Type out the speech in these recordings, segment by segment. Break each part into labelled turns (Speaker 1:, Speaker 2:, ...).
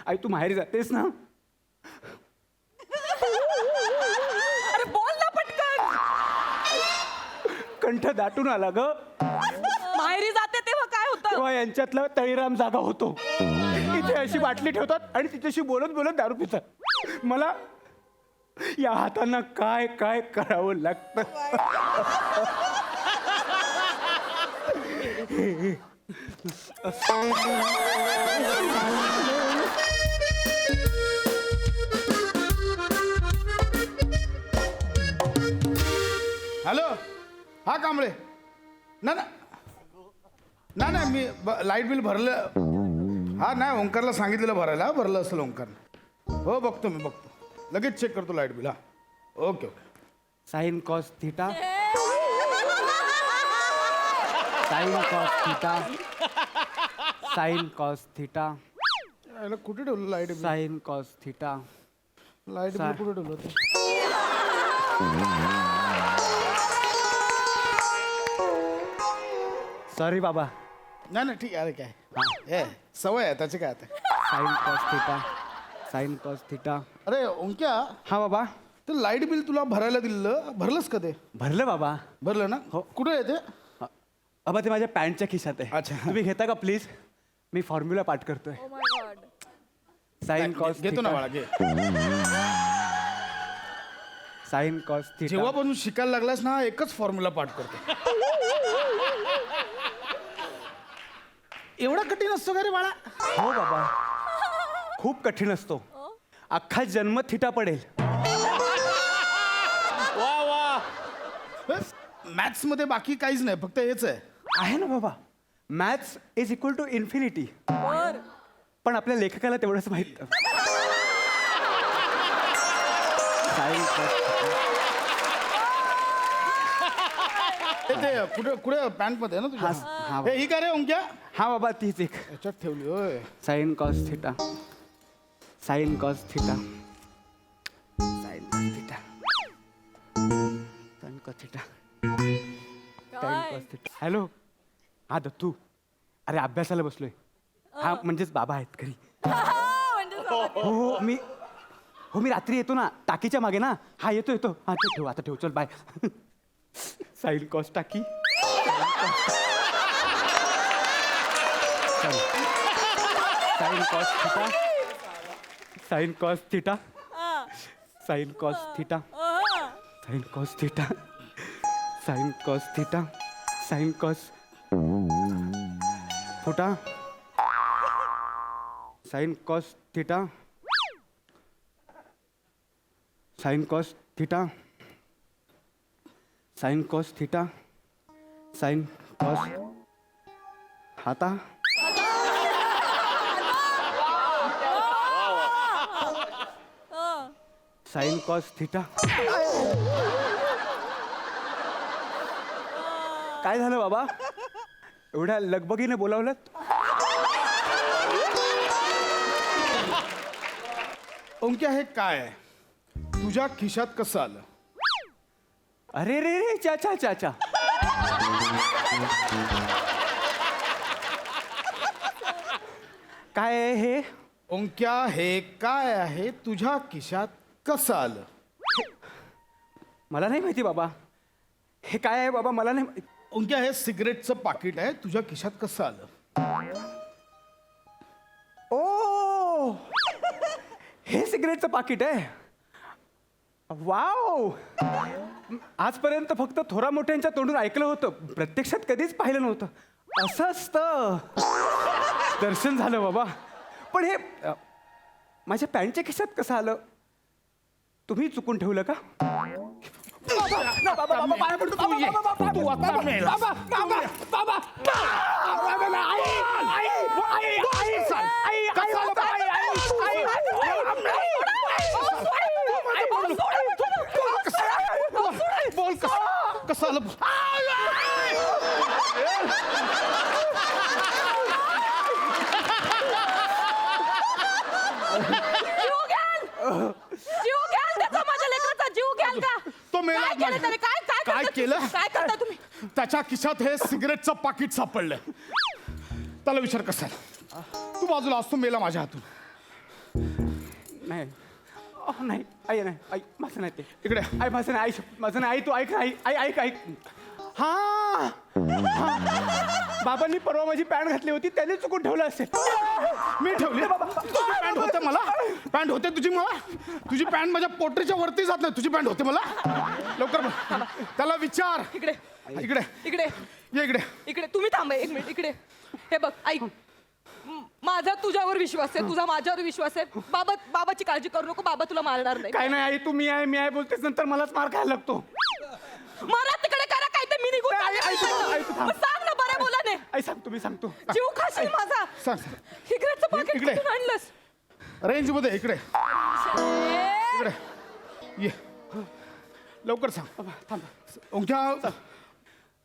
Speaker 1: आई तू माहेरी जातेस ना?
Speaker 2: अरे बोल ना पटकन.
Speaker 1: कंठ दाटून आला ग.
Speaker 2: माहेरी जाते तेव्हा काय होतं?
Speaker 1: तेव्हा यांच्यातला तळीराम जागा होतो. इथे अशी बाटली ठेवतात आणि तिच्याशी बोलत बोलत दारू पितात. मला या हातांना काय काय करावं लागतं.
Speaker 3: हॅलो, हा कांबळे. ना ना ना नाही मी लाईट बिल भरलं. हा नाही ओंकारला सांगितलेलं भरायला. भरलं असेल ओंकार. हो बघतो मी बघतो. लगेच चेक करतो लाईट बिल. हा okay okay.
Speaker 1: Sign cos theta sine cos theta sine cos theta
Speaker 3: याला कुठे ठेवलं light bill?
Speaker 1: Sign cos theta.
Speaker 3: Light bill कुठे ठेवलं होतं?
Speaker 1: सॉरी बाबा.
Speaker 3: नाही नाही ठीक आहे. अरे काय ए सवय आहे त्याची काय आता.
Speaker 1: Sign cos theta sine cos theta.
Speaker 3: अरे ओंक्या,
Speaker 1: हा बाबा.
Speaker 3: ते लाईट बिल तुला भरायला दिलं, भरलंस का ते?
Speaker 1: भरलं बाबा.
Speaker 3: भरलं ना?
Speaker 1: हो.
Speaker 3: कुठे आहे ते?
Speaker 1: बाबा ते माझ्या पॅन्टच्या खिशात आहे.
Speaker 3: अच्छा.
Speaker 1: तुम्ही घेता का प्लीज? मी फॉर्म्युला पाठ करतोय.
Speaker 2: Oh my God.
Speaker 1: Sine cos
Speaker 3: घेतो ना बाळा घे.
Speaker 1: Sign cos theta.
Speaker 3: जेव्हापासून शिकायला लागलास ना एकच फॉर्म्युला पाठ करतो. एवढा कठीण असतो का रे बाळा?
Speaker 1: हो बाबा, खूप कठीण असतो. अख्खा जन्म थिटा पडेल.
Speaker 3: वा वा. मॅथ्स मध्ये बाकी काहीच नाही, फक्त हेच आहे.
Speaker 1: आहे ना बाबा. Maths is equal to infinity.
Speaker 2: बर.
Speaker 1: पण आपल्या लेखकाला तेवढंच माहित. साइन कॉस
Speaker 3: ते कुठे कुठे पॅन्ट मध्ये आहे ना
Speaker 1: हा,
Speaker 3: तुझ्या?
Speaker 1: हा.
Speaker 3: हे ही का रे ओंक्या?
Speaker 1: हा बाबा तीच एक.
Speaker 3: याच्यात ठेवली होय.
Speaker 1: Sign cos theta sine cos theta sine cos theta sine cos theta sine cos theta. Hello, हा दत्तू. अरे अभ्यासाला बसलोय. हा म्हणजेच बाबा आहेत घरी.
Speaker 2: म्हणजे
Speaker 1: हो मी रात्री येतो ना टाकीच्या मागे ना. हा येतो येतो. हा ते ठेव आता ठेव. चल बाय. साइन कॉस टाकी sine cos theta sine cos theta sine cos theta sine cos theta sine cos theta sine cos फुटा sine cos theta sine cos theta sine cos theta sine cos हाता sine cos theta. काय झालं बाबा? एवढ्या लगबगीने बोलावलं?
Speaker 3: ओंक्या हे काय आहे? तुझ्या खिशात कसं आलं?
Speaker 1: अरे रे रे चाचा चाचा. काय आहे हे?
Speaker 3: ओंक्या हे काय आहे? तुझ्या खिशात कसं आलं?
Speaker 1: मला नाही माहिती बाबा. हे काय आहे बाबा? मला नाही माहिती.
Speaker 3: ओंक्या हे सिगरेटचं पाकिट आहे. तुझ्या खिशात कसं आलं?
Speaker 1: ओ, हे सिगरेटचं पाकिट आहे. वाव. आजपर्यंत फक्त थोरा मोठ्यांच्या तोंडून ऐकलं होतं, प्रत्यक्षात कधीच पाहिलं नव्हतं. असं असतं. दर्शन झालं बाबा. पण हे माझ्या पॅन्टच्या खिशात कसं आलं? तुम्ही चुकून ठेवलं का?
Speaker 3: बोल कसं आलं?
Speaker 2: जीव घ्याल त्याचा, माझ्या लेकराचा जीव घ्याल का?
Speaker 3: तो मेला.
Speaker 2: काय केलं त्याने? काय
Speaker 3: काय केलं?
Speaker 2: काय करता तुम्ही?
Speaker 3: त्याच्या खिशात हे सिगरेटचं पाकिट सापडलंय. त्याला विचार कसा तू बाजूला असतो, मेला माझ्या हातून.
Speaker 1: नाही नाही आई नाही आई माझं नाही ते
Speaker 3: इकडे.
Speaker 1: आई माझं नाही आई माझं नाही आई तू ऐक ना आई आई ऐक ऐक हा बाबांनी परवा माझी पॅन्ट घातली होती त्याने चुकून ठेवलं असेल.
Speaker 3: मी ठेवली तुझी पॅन्ट होते मला पॅन्ट होते तुझी मला तुझी पॅन्ट माझ्या पोटरीच्या वरती जात नाही तुझी पॅन्ट होते मला लवकर बोल. त्याला विचार
Speaker 2: इकडे
Speaker 3: इकडे
Speaker 2: इकडे
Speaker 3: ये इकडे
Speaker 2: इकडे तुम्ही थांबा एक मिनिट इकडे हे बघ ऐक माझा तुझ्यावर विश्वास आहे तुझा माझ्यावर विश्वास आहे बाबाची काळजी करू नको बाबा तुला मारणार नाही
Speaker 1: काय नाही आई तू मी आहे बोलतेस नंतर मलाच मार खायला लागतो.
Speaker 2: मारा तिकडे करा काय ते मी निघून
Speaker 1: आई, आई,
Speaker 2: जाणार.
Speaker 1: आई, तू थांब.
Speaker 2: मग सांग ना बरं बोला ने
Speaker 1: आई सांगतो मी सांगतो.
Speaker 2: जीव खाशील माझा
Speaker 3: सांग
Speaker 2: सिगरेटचं पाकिट
Speaker 3: इकडे.
Speaker 2: कुठून आणलंस
Speaker 3: रेंज मध्ये इकडे इकडे ये लवकर सांग ओंक्या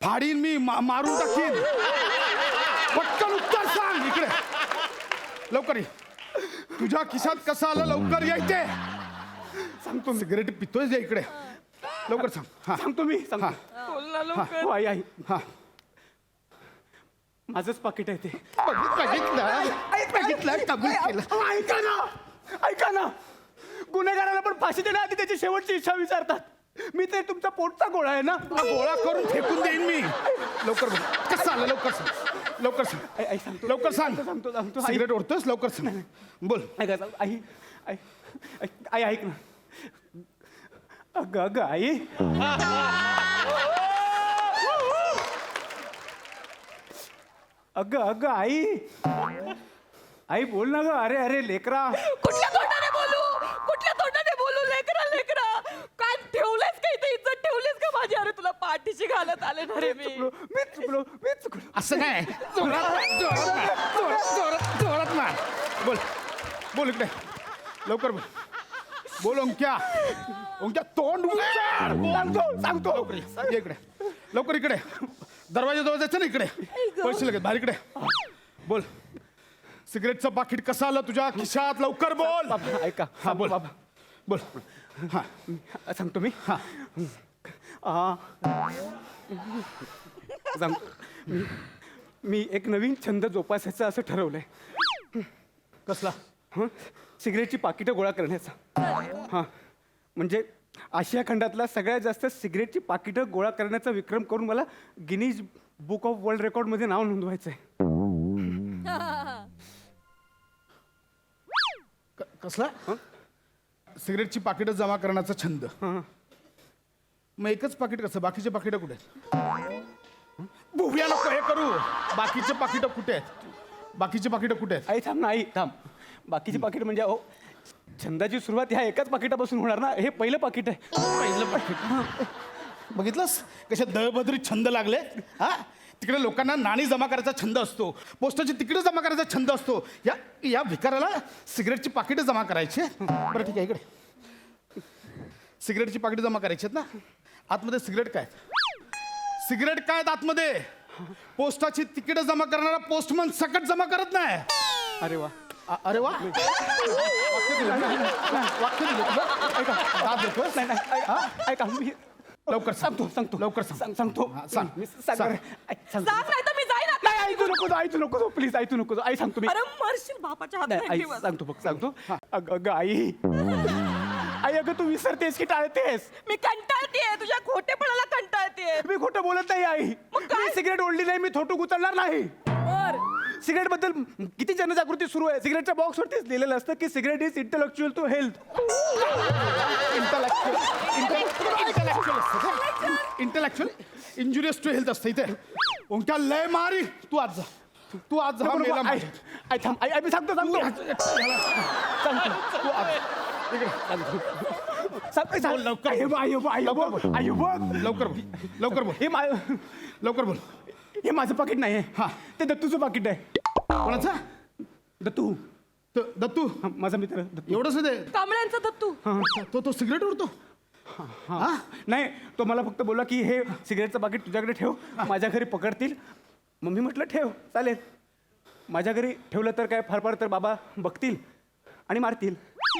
Speaker 3: फाडीन मी मारून टाकीन पटकन उत्तर सांग इकडे लवकर ये तुझ्या खिशात कसं आलं लवकर यायचे सांगतो सिगरेट पितोय जे इकडे लवकर सांग हा
Speaker 1: सांगतो मी सांगतो.
Speaker 2: बोल ना लवकर
Speaker 1: हो आई आई
Speaker 3: हा
Speaker 1: माझंच पाकिट आहे ते.
Speaker 3: बघितलं कबूल केलं
Speaker 1: ऐका ना ऐका ना गुन्हेगाराला पण फाशी देण्याआधी त्याची शेवटची इच्छा विचारतात. मी ते तुमचा पोटचा गोळा आहे ना
Speaker 3: हा गोळा करून फेकून देईन मी लवकर बोल कसं आलं लवकर सांग लवकर सांग
Speaker 1: आई आई सांगतो
Speaker 3: लवकर सांग
Speaker 1: सांगतो सांगतो आई
Speaker 3: सिगरेट ओढतोस लवकर सांग बोल
Speaker 1: ऐका आई आई आई ऐक ना अगं अगं आई अगं अगं आई आई बोल ना ग अरे अरे लेकरा
Speaker 2: कुठल्या तोंडाने बोलू लेकरा काय ठेवलंयस का इथे इज्जत ठेवलीस का माझी अरे तुला पाठीशी घालत आले ना रे
Speaker 1: मी चुकलो
Speaker 3: असं काय जोरात मार बोल बोल इकडे लवकर बोल बोल ओंक्या तोंड सांगतो लवकर ये इकडे लवकर इकडे दरवाजा जवळ जायचं ना इकडे पैसे लगेच बाहेर इकडे बोल सिगरेटचं पाकिट कसं आलं तुझ्या खिशात लवकर बोल
Speaker 1: बाबा ऐका
Speaker 3: हा बोल
Speaker 1: बाबा
Speaker 3: बोल हा
Speaker 1: सांगतो मी
Speaker 3: हा
Speaker 1: सांगतो मी एक नवीन छंद जोपासायचा असं ठरवलंय.
Speaker 3: कसला
Speaker 1: हं सिगरेटची पाकिटं गोळा करण्याचा. हां म्हणजे आशिया खंडातला सगळ्यात जास्त सिगरेटची पाकिटं गोळा करण्याचा विक्रम करून मला गिनीज बुक ऑफ वर्ल्ड रेकॉर्डमध्ये नाव नोंदवायचं आहे.
Speaker 3: कसला सिगरेटची पाकिटं जमा करण्याचा छंद मग एकच पाकिट कसं बाकीचे पाकिटं कुठे आहेत बुव्या नको हे करू बाकीचे पाकिटं कुठे आहेत बाकीचे पाकिटं कुठे आहेत
Speaker 1: आई थांब ना आई थांब बाकीची पाकिट म्हणजे अहो छंदाची सुरुवात ह्या एकाच पाकिटापासून होणार ना हे पहिलं पाकिट आहे.
Speaker 3: पहिलं पाकिट बघितलंस कशा दळभद्री छंद लागले हा तिकडे लोकांना नाणी जमा करायचा छंद असतो पोस्टाची तिकडे जमा करायचा छंद असतो या भिकाराला सिगरेटची पाकिटं जमा करायची बरं ठीक आहे इकडे सिगरेटची पाकिटं जमा करायची आहेत ना आतमध्ये सिगरेट काय सिगरेट काय आहेत आतमध्ये पोस्टाची तिकीटं जमा करणारा पोस्टमन सकट जमा करत नाही.
Speaker 1: अरे वा
Speaker 3: अरे वा वाक्य दिलं तुला?
Speaker 1: ऐका
Speaker 3: दाद देतोस?
Speaker 1: नाही नाही हा? ऐका मी
Speaker 3: लवकर सांग.
Speaker 1: सांगतो
Speaker 3: लवकर सांग.
Speaker 1: सांगतो
Speaker 3: हा, सांग.
Speaker 1: मी सांग
Speaker 3: सांग.
Speaker 2: सांग नाही तर मी जाईन आता.
Speaker 1: नाही आई तू नको आई तू नको प्लीज आई तू नको आई सांगतो मी
Speaker 2: अरे मरशील बापाच्या
Speaker 1: नाही आई
Speaker 2: हातात
Speaker 1: सांगतो बघ सांगतो अगं अगं आई आई अगं तू विसरतेस की टाळतेस.
Speaker 2: मी कंटाळतीये तुझ्या खोटेपणाला कंटाळतीये
Speaker 1: मी खोटं बोलत नाही आई
Speaker 2: मग काय?
Speaker 1: मी सिगरेट ओढली नाही मी थोटू उचलणार नाही.
Speaker 2: बर
Speaker 1: सिगरेट बद्दल किती जनजागृती सुरू आहे. सिगरेटच्या बॉक्सवरतीच लिहिलेलं असतं की cigarette is intellectual to health.
Speaker 3: Intellectual injurious to health असतं इथे ओंक्या लय मारी तू आज जा तू आज जा मेला
Speaker 1: आई
Speaker 3: मारी.
Speaker 1: आई थांब आई आई मी सांगतो सांगतो
Speaker 3: तू आज इकडे
Speaker 1: सांग
Speaker 3: लवकर.
Speaker 1: आई बघ, आई बघ, आई
Speaker 3: लवकर
Speaker 1: बघ,
Speaker 3: बोल.
Speaker 1: आई बघ.
Speaker 3: लवकर बोल लवकर बोल
Speaker 1: हे
Speaker 3: लवकर बोल
Speaker 1: हे माझं पाकिट नाही
Speaker 3: हा.
Speaker 1: आहे ते दत्तूचं पाकिट आहे.
Speaker 3: कोणाचा
Speaker 1: दत्तू
Speaker 3: दत्तू
Speaker 1: हा, माझा मित्र दत्तू.
Speaker 3: एवढंच आहे ते
Speaker 2: कांबळ्यांचा दत्तू
Speaker 3: तो सिगरेट उडतो
Speaker 1: हा नाही तो मला फक्त बोला की हे सिगरेटचं पाकिट तुझ्याकडे ठेव माझ्या घरी पकडतील. मग मी म्हटलं ठेव चालेल. माझ्या घरी ठेवलं तर काय फार फार तर बाबा बघतील आणि मारतील.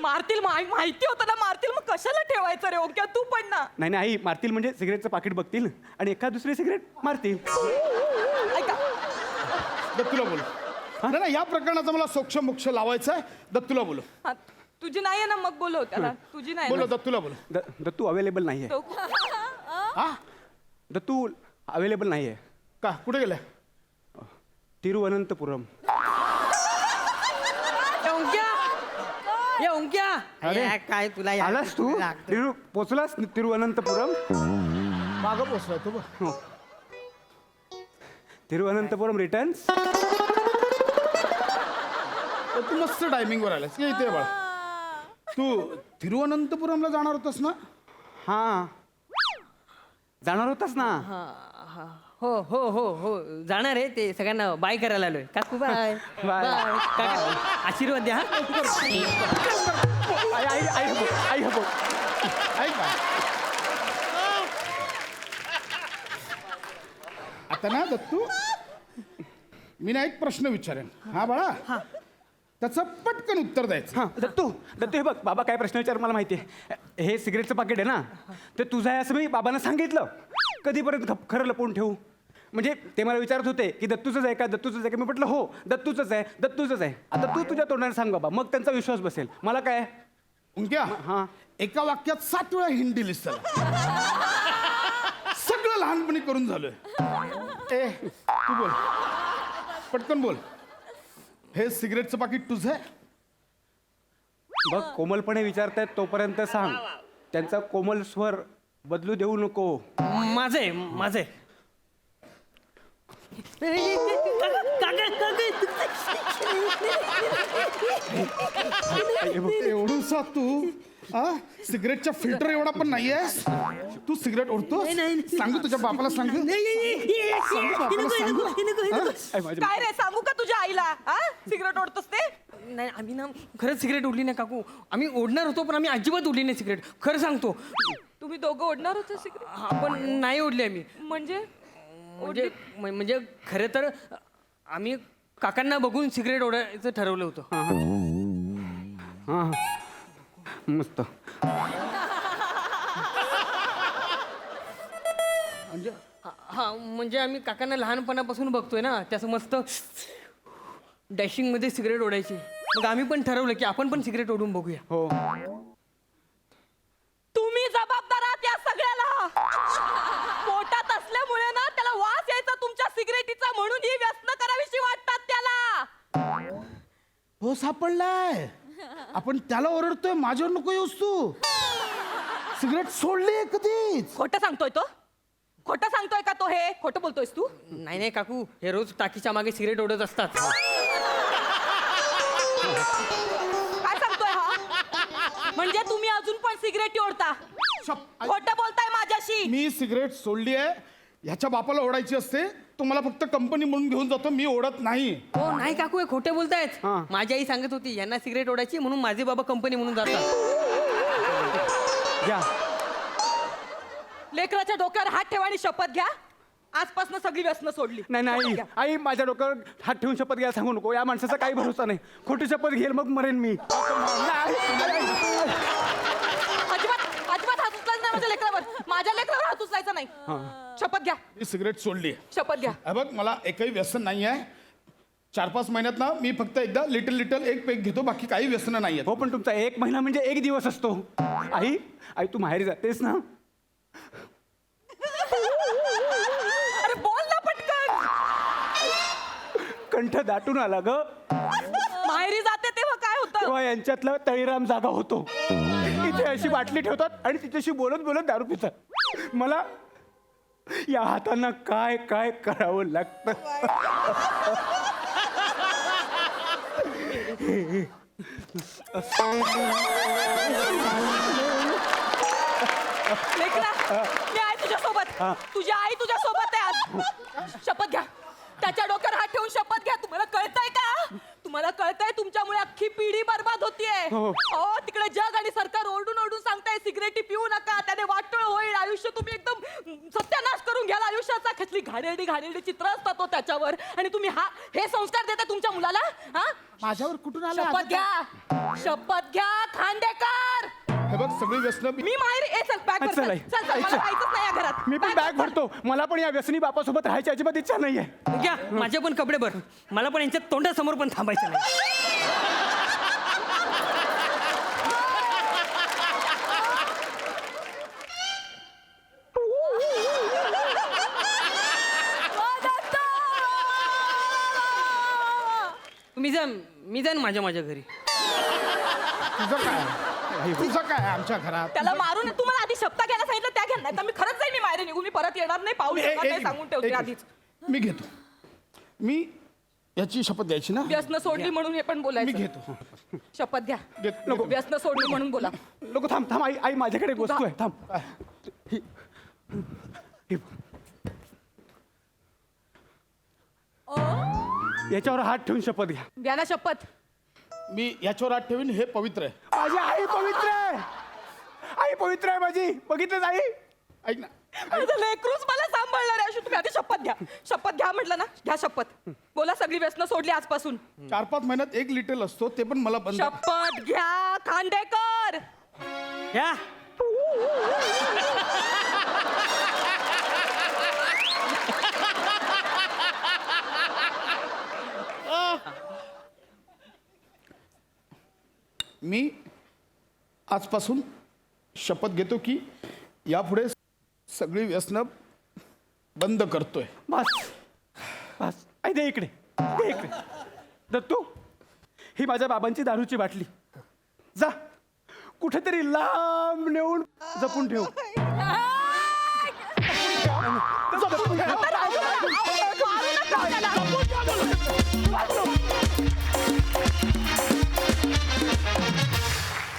Speaker 2: मारतील माहिती होतं ना मारतील मग कशाला ठेवायचं रे ओके तू पण ना
Speaker 1: नाही नाही आई मारतील म्हणजे सिगरेटचं पाकिट बघतील आणि एका दुसरी सिगरेट मारतील.
Speaker 2: ऐका
Speaker 3: दत्तूला बोल नाही या प्रकरणाचा मला सोक्ष मोक्ष लावायचा आहे. दत्तूला बोलो
Speaker 2: हा, तुझी नाही आहे ना मग बोलव त्याला तुझी नाही
Speaker 3: बोलो
Speaker 2: ना.
Speaker 3: दत्तूला बोलो.
Speaker 1: दत्तू अवेलेबल नाही आहे.
Speaker 2: तो-
Speaker 3: हा
Speaker 1: दत्तू अवेलेबल नाही आहे.
Speaker 3: का कुठे गेलाय?
Speaker 1: तिरुवनंतपुरम.
Speaker 4: ओंक्या
Speaker 1: अरे,
Speaker 4: काय तुला या-
Speaker 1: आलास तू
Speaker 4: लागतं.
Speaker 1: पोचलास तिरुवनंतपुरम.
Speaker 3: मागं पोचलाय तू बघ.
Speaker 1: हो. तिरुवनंतपुरम रिटर्न्स.
Speaker 3: तू मस्त टायमिंगवर आलास ये इथे बाळा. तू तिरुवनंतपुरमला जाणार होतास ना?
Speaker 1: हां जाणार होतास ना.
Speaker 4: हो हो हो हो जाणार आहे ते सगळ्यांना बाय करायला आलोय काकू बाय
Speaker 1: बाय.
Speaker 4: बाय काका आशीर्वाद द्या हा.
Speaker 1: आई हो
Speaker 3: ऐक ना आता ना दत्तू मी ना एक प्रश्न विचारेन. हा बाळा त्याचं पटकन उत्तर द्यायचं.
Speaker 1: हां दत्तू हे बघ बाबा काय प्रश्न विचार मला माहिती आहे. हे सिगरेटचं पाकिट आहे ना ते तुझं आहे असं मी बाबांना सांगितलं. कधीपर्यंत खरं लपवून ठेवू. म्हणजे ते मला विचारत होते की दत्तूचंच आहे का दत्तूचंच आहे का. मी म्हटलं हो दत्तूचंच आहे. आता तू तुझ्या तोंडाने सांग बाबा मग त्यांचा विश्वास बसेल. मला काय
Speaker 3: उंक्या
Speaker 1: हां
Speaker 3: एका वाक्यात 7 वेळा हिंट दिलीस त्याला. सगळं लहानपणी करून झालोय. ए तू बोल पटकन बोल. हे सिगरेटचं पाकिट तुझं आहे?
Speaker 1: बघ कोमलपणे विचारतायत तोपर्यंत सांग. त्यांचा कोमल स्वर बदलू देऊ नको.
Speaker 4: माझं आहे
Speaker 3: एवढूसा तू सिगरेटच्या फिल्टर एवढा पण नाहीयेस. तू सिगरेट ओढतो. सांगू तुझ्या बापाला सांगू.
Speaker 1: आई, माझी-
Speaker 2: काय रे सांगू का तुझ्या आईला हा सिगरेट ओढतोस ते.
Speaker 4: नाही आम्ही ना खरंच सिगरेट उडली नाही काकू. आम्ही ओढणार होतो पण आम्ही अजिबात उडली नाही सिगरेट. खरं सांगतो
Speaker 2: तुम्ही दोघं ओढणार होते सिगरेट
Speaker 4: आपण नाही ओढली आम्ही.
Speaker 2: म्हणजे
Speaker 4: म्हणजे खरं तर आम्ही काकांना बघून सिगरेट ओढायचं ठरवलं होतं.
Speaker 1: हां मस्त.
Speaker 4: म्हणजे हा म्हणजे आम्ही काकांना लहानपणापासून बघतोय ना त्याचं मस्त डॅशिंग मध्ये सिगरेट ओढायची. मग आम्ही पण ठरवलं की आपण पण सिगरेट ओढून बघूया.
Speaker 1: हो
Speaker 2: तुम्ही जबाबदार आहात या सगळ्याला. पोटात असल्यामुळे ना त्याला वास यायचा तुमच्या सिगरेटीचा म्हणून ही व्यसन करावीशी वाटतात त्याला.
Speaker 3: हो सापडलाय. आपण त्याला ओरडतोय माझ्यावर नको येऊस तू. सिगरेट सोडली कधीच.
Speaker 2: खोटं सांगतोय तो. खोटं सांगतोय का तो. हे खोटं बोलतोयस तू.
Speaker 4: नाही नाही काकू हे रोज टाकीच्या मागे सिगरेट ओढत असतात.
Speaker 2: काय सांगतोय हा. म्हणजे तुम्ही अजून पण सिगरेटी ओढता. खोटं बोलताय माझ्याशी.
Speaker 3: मी सिगरेट सोडली आहे. ह्याच्या बापाला ओढायची असते. तो मला फक्त कंपनी म्हणून घेऊन जातो. मी ओढत नाही.
Speaker 4: हो नाही काकू हे खोटे बोलतायत.
Speaker 1: हां.
Speaker 4: माझी आई सांगत होती यांना सिगरेट ओढायची म्हणून माझे बाबा कंपनी म्हणून जातात.
Speaker 1: घ्या.
Speaker 2: लेकराच्या डोक्यावर हात ठेवा आणि शपथ घ्या. आजपासून सगळी व्यसनं सोडली.
Speaker 1: नाही
Speaker 2: घ्या.
Speaker 1: आई माझ्या डोक्यावर हात ठेवून शपथ घ्यायला सांगू नको. या माणसाचा काही भरोसा नाही. खोटी शपथ घेईल मग मरेन मी.
Speaker 2: अजिबात अजिबात हात उचलायचा नाही माझ्या लेकरावर. माझ्या लेकरावर हात उचलायचा नाही. शपथ घ्या.
Speaker 3: मी सिगरेट सोडली.
Speaker 2: शपथ घ्या.
Speaker 3: बघ मला एकही व्यसन नाही आहे. 4-5 महिन्यात ना मी फक्त एकदा लिटल एक पेक घेतो. बाकी काही व्यसन नाही
Speaker 1: हो पण तुमचा 1 महिना म्हणजे 1 दिवस असतो. आई तू माहेरी जातेस ना.
Speaker 2: अरे बोल ना पटकन.
Speaker 1: कंठ दाटून आला ग.
Speaker 2: माहेरी जाते तेव्हा काय होतं.
Speaker 1: तेव्हा यांच्यातला तळीराम जागा होतो. इथे अशी बाटली ठेवतात आणि तिच्याशी बोलत बोलत दारू पितात. मला या हातांना काय काय करावं लागतं.
Speaker 2: लेकरा मी आहे तुझ्यासोबत. तुझी आई तुझ्यासोबत आहे आज. शपथ घ्या. त्याच्या डोक्यावर हात ठेवून शपथ घ्या. तुम्हाला कळतंय का. तुम्हाला कळतंय तुमच्यामुळे अख्खी पिढी बर्बाद होतीये.
Speaker 1: हो.
Speaker 2: तिकडे जग आणि सरकार ओरडून ओरडून सांगताय सिगरेटी पिऊ नका त्याने वाटोळ होईल आयुष्य तुम्ही एकदम सत्यानाश करून घ्याल आयुष्याचा. कसली घाणेरडी चित्र असतात तो त्याच्यावर आणि तुम्ही हे संस्कार देता तुमच्या मुलाला. हा
Speaker 3: माझ्यावर कुठून आलं.
Speaker 2: शपथ घ्या. शपथ घ्या खांडेकर.
Speaker 3: हे बघ सगळी व्यसन
Speaker 2: मी माहेर ए चल बॅग भर,
Speaker 1: चल,
Speaker 2: चल
Speaker 1: आई.
Speaker 2: चल, चल, मला
Speaker 1: चल.
Speaker 2: राहायचंच नाही या घरात
Speaker 1: मी पण बॅग भरतो. मला पण या व्यसनी बापासोबत राहायची अजिबात इच्छा नाहीये.
Speaker 4: घ्या माझे पण कपडे भर. मला पण यांच्या तोंडासमोर पण थांबायचं नाही. मी जाईन माझ्या घरी.
Speaker 3: तुझं काय तुझं काय आमच्या घरात
Speaker 2: त्याला मारून तुम्हाला आधी शब्द घ्यायला सांगितलं त्या घ्या नाही तर मी खरंच जाईल मी माहेर निघून मी परत येणार नाही पाऊल ठेवणार नाही सांगून ठेवते आधीच
Speaker 3: मी घेतो. मी याची शपथ द्यायची ना.
Speaker 2: व्यसन सोडली म्हणून हे पण
Speaker 3: मी
Speaker 2: बोलायचं
Speaker 3: घेतो.
Speaker 2: शपथ घ्या
Speaker 3: घेतो.
Speaker 2: व्यसन सोडली म्हणून बोला
Speaker 1: लोक थांब थांब. आई आई माझ्याकडे एक वस्तू आहे. थांब. ही- ही- याच्यावर हात ठेवून शपथ घ्या.
Speaker 2: घ्या ना शपथ
Speaker 3: मी याच्यावर हात ठेवीन. हे पवित्र आहे.
Speaker 1: माझी आई पवित्र आहे. आई पवित्र आहे माझी. बघितलं आई.
Speaker 3: ऐक ना.
Speaker 2: माझं लेकरूच मला सांभाळणार आहे अशी तुम्ही आधी शपथ घ्या शपथ घ्या म्हटलं ना घ्या शपथ बोला सगळी व्यसन सोडली आजपासून
Speaker 3: 4-5 महिन्यात 1 लिटर असतो ते पण मला बंद.
Speaker 2: शपथ घ्या खांडेकर
Speaker 4: घ्या.
Speaker 3: मी आजपासून शपथ घेतो की यापुढे सगळी व्यसनं बंद करतोय.
Speaker 1: बस बस. आई दे इकडे. दे इकडे. दत्तू ही माझ्या बाबांची दारूची बाटली. जा कुठेतरी लांब नेऊन जपून ठेव. जपून ठेव.
Speaker 2: मारू नका त्याला.